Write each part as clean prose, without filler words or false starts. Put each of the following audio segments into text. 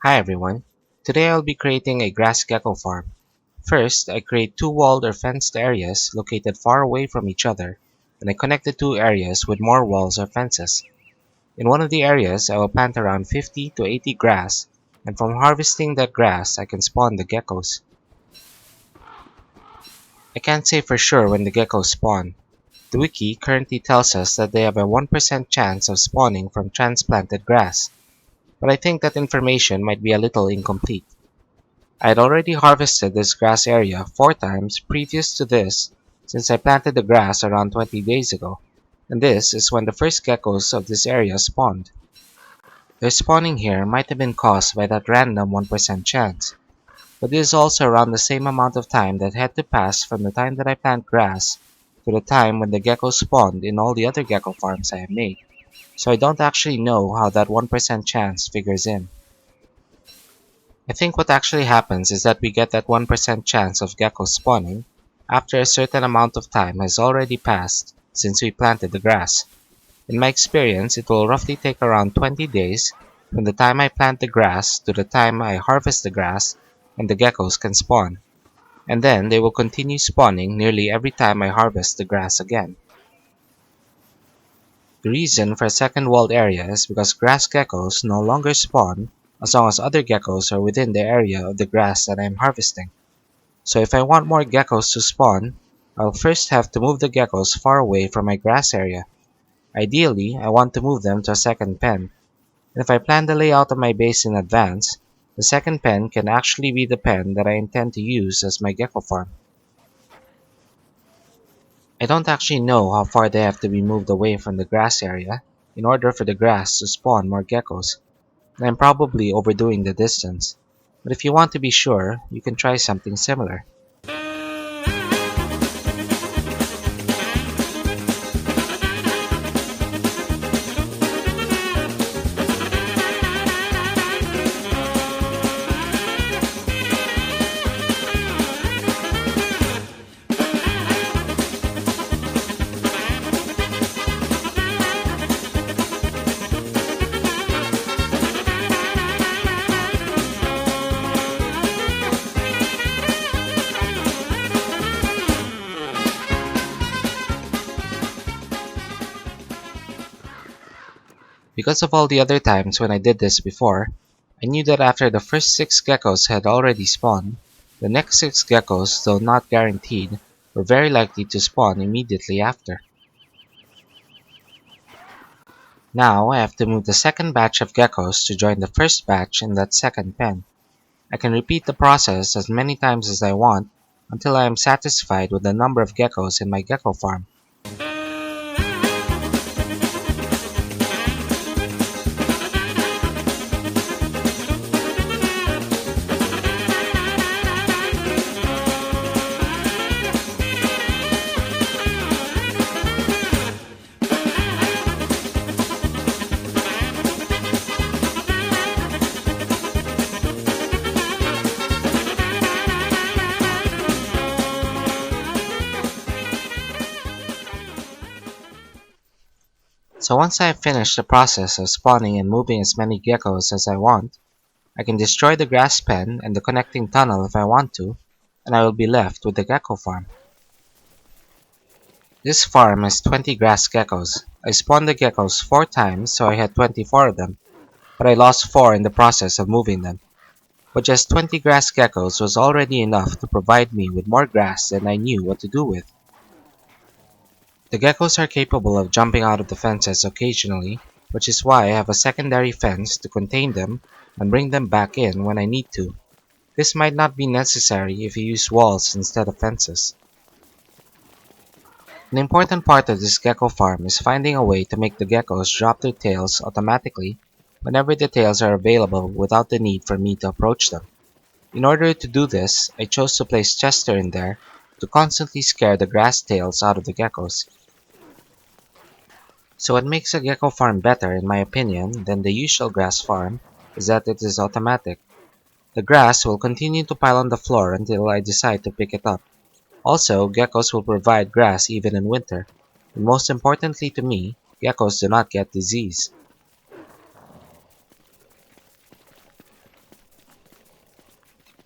Hi everyone. Today I'll be creating a grass gecko farm. First, I create two walled or fenced areas located far away from each other, and I connect the two areas with more walls or fences. In one of the areas, I will plant around 50 to 80 grass, and from harvesting that grass, I can spawn the geckos. I can't say for sure when the geckos spawn. The wiki currently tells us that they have a 1% chance of spawning from transplanted grass, but I think that information might be a little incomplete. I had already harvested this grass area 4 times previous to this since I planted the grass around 20 days ago, and this is when the first geckos of this area spawned. Their spawning here might have been caused by that random 1% chance, but it is also around the same amount of time that had to pass from the time that I plant grass to the time when the geckos spawned in all the other gecko farms I have made, so I don't actually know how that 1% chance figures in. I think what actually happens is that we get that 1% chance of geckos spawning after a certain amount of time has already passed since we planted the grass. In my experience, it will roughly take around 20 days from the time I plant the grass to the time I harvest the grass and the geckos can spawn. And then they will continue spawning nearly every time I harvest the grass again. The reason for a second walled area is because grass geckos no longer spawn as long as other geckos are within the area of the grass that I am harvesting. So if I want more geckos to spawn, I'll first have to move the geckos far away from my grass area. Ideally, I want to move them to a second pen, and if I plan the layout of my base in advance, the second pen can actually be the pen that I intend to use as my gecko farm. I don't actually know how far they have to be moved away from the grass area in order for the grass to spawn more geckos, and I'm probably overdoing the distance. But if you want to be sure, you can try something similar. Because of all the other times when I did this before, I knew that after the first 6 geckos had already spawned, the next 6 geckos, though not guaranteed, were very likely to spawn immediately after. Now I have to move the second batch of geckos to join the first batch in that second pen. I can repeat the process as many times as I want until I am satisfied with the number of geckos in my gecko farm. So once I have finished the process of spawning and moving as many geckos as I want, I can destroy the grass pen and the connecting tunnel if I want to, and I will be left with the gecko farm. This farm has 20 grass geckos. I spawned the geckos 4 times, so I had 24 of them, but I lost 4 in the process of moving them. But just 20 grass geckos was already enough to provide me with more grass than I knew what to do with. The geckos are capable of jumping out of the fences occasionally, which is why I have a secondary fence to contain them and bring them back in when I need to. This might not be necessary if you use walls instead of fences. An important part of this gecko farm is finding a way to make the geckos drop their tails automatically whenever the tails are available without the need for me to approach them. In order to do this, I chose to place Chester in there to constantly scare the grass tails out of the geckos. So what makes a gecko farm better, in my opinion, than the usual grass farm is that it is automatic. The grass will continue to pile on the floor until I decide to pick it up. Also, geckos will provide grass even in winter. And most importantly to me, geckos do not get disease.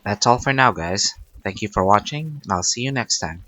That's all for now, guys. Thank you for watching, and I'll see you next time.